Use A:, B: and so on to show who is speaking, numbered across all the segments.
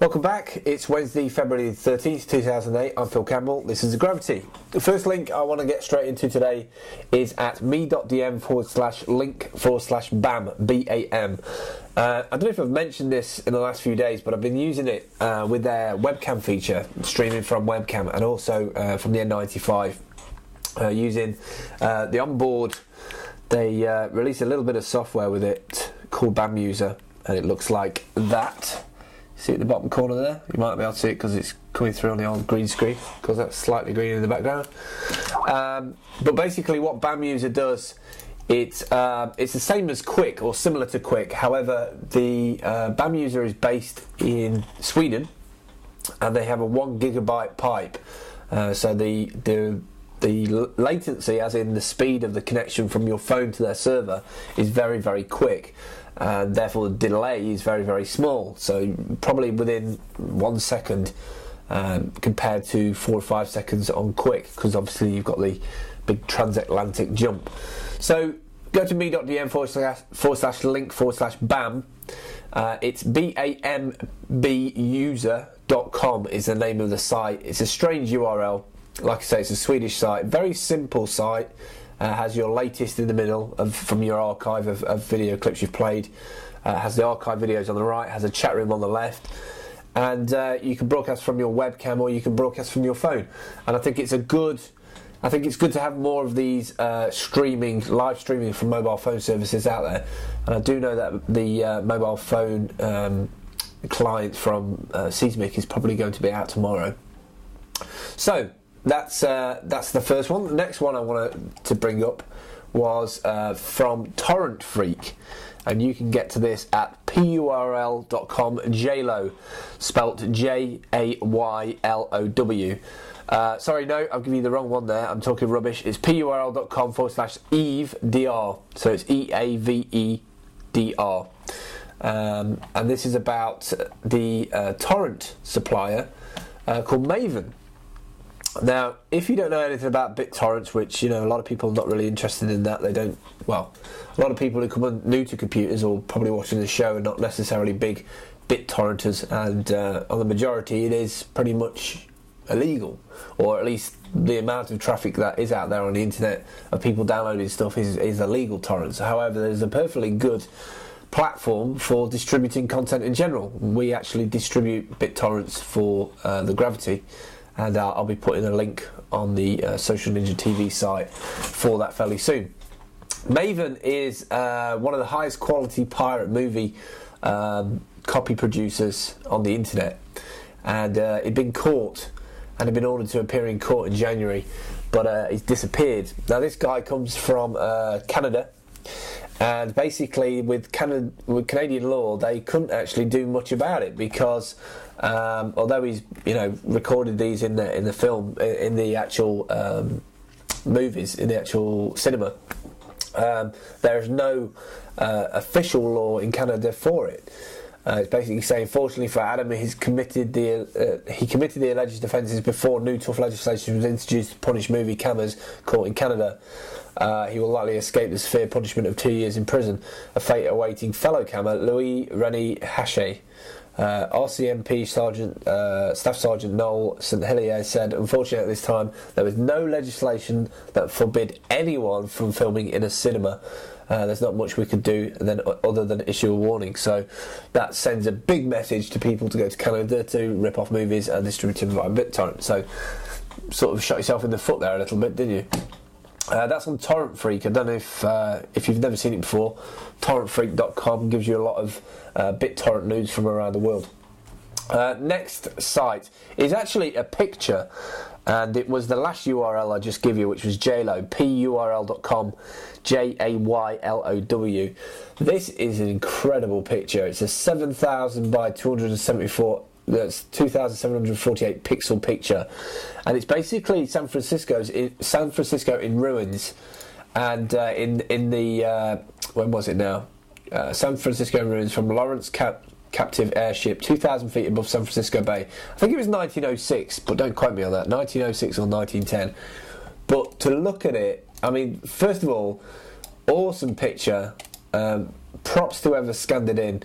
A: Welcome back. It's Wednesday, February 13th, 2008. I'm Phil Campbell. This is The Gravity. The first link I want to get straight into today is at me.dm/link/BAM, B-A-M. I don't know if I've mentioned this in the last few days, but I've been using it with their webcam feature, streaming from webcam, and also from the N95, using the onboard. They released a little bit of software with it called BAM User, and it looks like that. See at the bottom corner there? You might be able to see it because it's coming through on the old green screen, because that's slightly green in the background. But basically what BAM User does, it's the same as Quick, or similar to Quick. However, the BAM User is based in Sweden, and they have a 1 gigabyte pipe. So the latency, as in the speed of the connection from your phone to their server, is very, very quick. And therefore the delay is very, very small, so probably within 1 second compared to 4 or 5 seconds on Quick, because obviously you've got the big transatlantic jump. So go to me.dm/link/BAM. It's BAMBuser.com is the name of the site. It's a strange URL. Like I say, it's a Swedish site, very simple site. Has your latest in the middle from your archive of video clips you've played. Has the archive videos on the right. Has a chat room on the left, and you can broadcast from your webcam or you can broadcast from your phone. And I think it's good to have more of these live streaming from mobile phone services out there. And I do know that the mobile phone client from Seismic is probably going to be out tomorrow. So that's the first one. The next one I wanted to bring up was from Torrent Freak, and you can get to this at purl.com, JLow, spelt Jaylow. Sorry, no, I've given you the wrong one there. I'm talking rubbish. It's purl.com/EaveDR. So it's EAVEDR. And this is about the torrent supplier called Maven. Now, if you don't know anything about BitTorrents, which, a lot of people are not really interested in that, a lot of people who come new to computers or probably watching the show are not necessarily big BitTorrenters, and on the majority it is pretty much illegal, or at least the amount of traffic that is out there on the internet of people downloading stuff is illegal torrents. However, there's a perfectly good platform for distributing content in general. We actually distribute BitTorrents for the Gravity, and I'll be putting a link on the Social Ninja TV site for that fairly soon. Maven is one of the highest quality pirate movie copy producers on the internet, and he'd been caught and had been ordered to appear in court in January, but he's disappeared. Now, this guy comes from Canada, and basically with Canadian law they couldn't actually do much about it, because although he's recorded these in the film, in the actual movies, in the actual cinema, there is no official law in Canada for it. It's basically saying, fortunately for Adam, he committed the alleged offences before new tough legislation was introduced to punish movie cameras caught in Canada. He will likely escape the severe punishment of 2 years in prison, a fate awaiting fellow cammer Louis René Haché. RCMP Staff Sergeant Noel St Hillier said, unfortunately at this time there was no legislation that forbid anyone from filming in a cinema. There's not much we could do other than issue a warning. So that sends a big message to people to go to Canada to rip off movies and distribute them via BitTorrent. So sort of shot yourself in the foot there a little bit, didn't you? That's on Torrent Freak. I don't know if you've never seen it before. TorrentFreak.com gives you a lot of BitTorrent news from around the world. Next site is actually a picture, and it was the last URL I just gave you, which was JLow, purl.com, JAYLOW. This is an incredible picture. It's a 7,000 by 274. That's 2,748 pixel picture, and it's basically San Francisco in ruins, and in the when was it now? San Francisco in ruins from Lawrence captive airship, 2,000 feet above San Francisco Bay. I think it was 1906, but don't quote me on that. 1906 or 1910. But to look at it, I mean, first of all, awesome picture. Props to whoever scanned it in.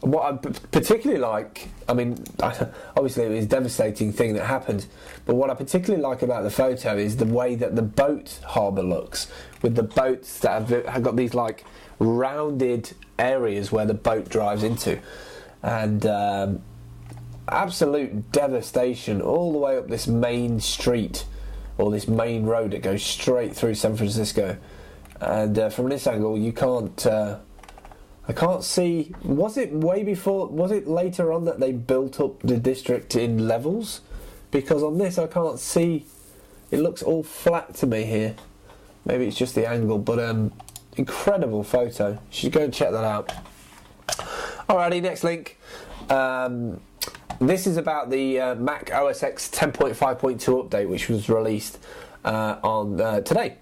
A: what I particularly like, I mean, obviously it was a devastating thing that happened, but what I particularly like about the photo is the way that the boat harbour looks, with the boats that have got these like rounded areas where the boat drives into, and absolute devastation all the way up this main street, or this main road that goes straight through San Francisco. And from this angle you can't I can't see, was it later on that they built up the district in levels? Because on this I can't see, it looks all flat to me here. Maybe it's just the angle, but incredible photo. You should go and check that out. Alrighty, next link. This is about the Mac OS X 10.5.2 update, which was released on today.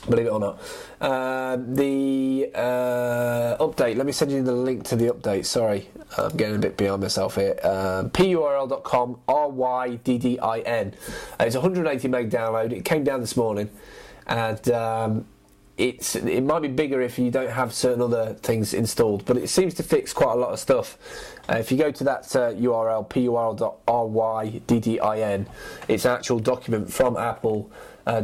A: Believe it or not. The update, let me send you the link to the update. Sorry, I'm getting a bit beyond myself here. purl.com, RYDDIN. It's 180 meg download. It came down this morning, and it might be bigger if you don't have certain other things installed, but it seems to fix quite a lot of stuff. If you go to that URL, purl.ryddin, it's an actual document from Apple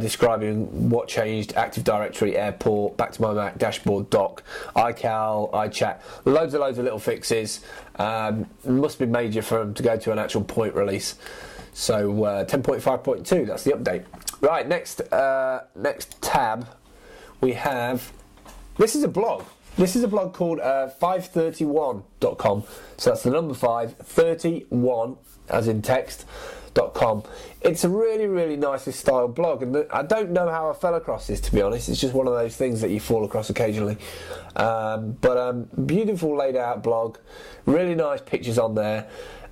A: describing what changed: Active Directory, Airport, Back to My Mac, Dashboard, Dock, iCal, iChat, loads of little fixes. Must be major for them to go to an actual point release. So 10.5.2, that's the update. Right, next tab we have, this is a blog. This is a blog called 531.com. So that's the number 531, as in text.com. It's a really nicely styled blog, and I don't know how I fell across this, to be honest. It's just one of those things that you fall across occasionally. But beautiful laid out blog, really nice pictures on there.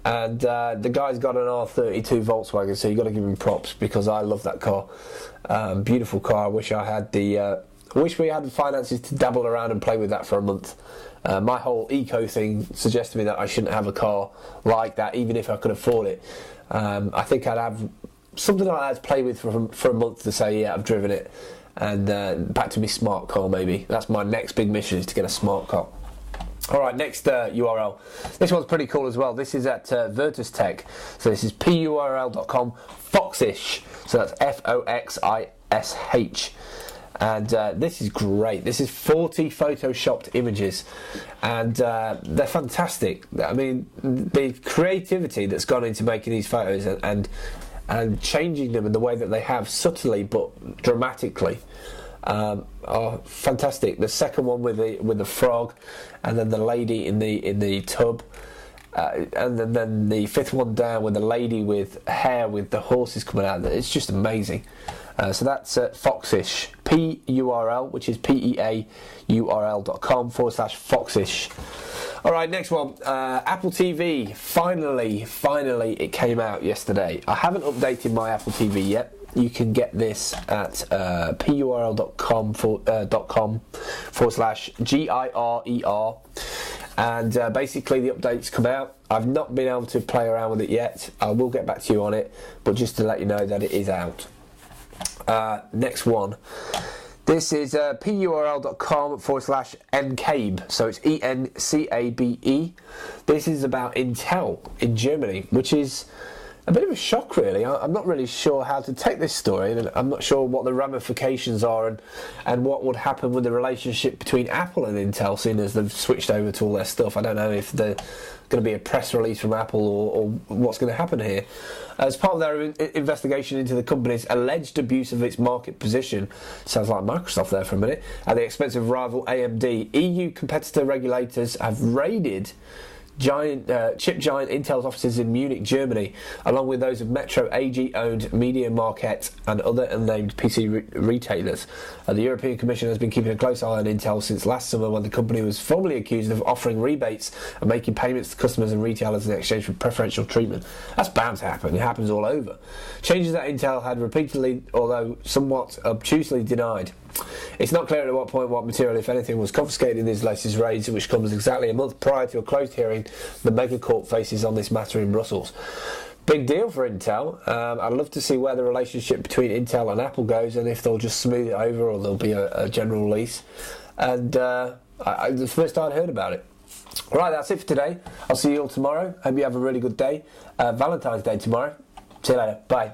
A: And the guy's got an R32 Volkswagen, so you've got to give him props, because I love that car. Beautiful car. I wish I had I wish we had the finances to dabble around and play with that for a month. My whole eco thing suggests to me that I shouldn't have a car like that, even if I could afford it. I think I'd have something like that to play with for a month to say, yeah, I've driven it. And back to my smart car, maybe. That's my next big mission, is to get a smart car. Alright, next URL. This one's pretty cool as well. This is at Virtus Tech. So this is purl.com Foxish. So that's Foxish. And this is great. This is 40 photoshopped images, and they're fantastic. I mean, the creativity that's gone into making these photos and changing them in the way that they have, subtly but dramatically, are fantastic. The second one with the frog, and then the lady in the tub, and then the fifth one down with the lady with hair with the horses coming out. It's just amazing. So that's Foxish, PURL, which is PEAURL.com/Foxish. Alright, next one. Apple TV. Finally, it came out yesterday. I haven't updated my Apple TV yet. You can get this at purl.com/GIRER. And basically the update's come out. I've not been able to play around with it yet. I will get back to you on it, but just to let you know that it is out. Next one. This is purl.com/encabe. So it's ENCABE. This is about Intel in Germany, which is a bit of a shock, really. I'm not really sure how to take this story, and I'm not sure what the ramifications are and what would happen with the relationship between Apple and Intel, seeing as they've switched over to all their stuff. I don't know if there's going to be a press release from Apple or what's going to happen here. As part of their investigation into the company's alleged abuse of its market position, sounds like Microsoft there for a minute, at the expense of rival AMD, EU competitor regulators have raided chip giant Intel's offices in Munich, Germany, along with those of Metro AG-owned Media Market and other unnamed PC retailers. The European Commission has been keeping a close eye on Intel since last summer, when the company was formally accused of offering rebates and making payments to customers and retailers in exchange for preferential treatment. That's bound to happen. It happens all over. Changes that Intel had repeatedly, although somewhat obtusely, denied. It's not clear at what point what material, if anything, was confiscated in these latest raids, which comes exactly a month prior to a closed hearing the megacorp faces on this matter in Brussels. Big deal for Intel. I'd love to see where the relationship between Intel and Apple goes, and if they'll just smooth it over or there'll be a general release. And it's the first I'd heard about it. Right, that's it for today. I'll see you all tomorrow. Hope you have a really good day. Valentine's Day tomorrow. See you later. Bye.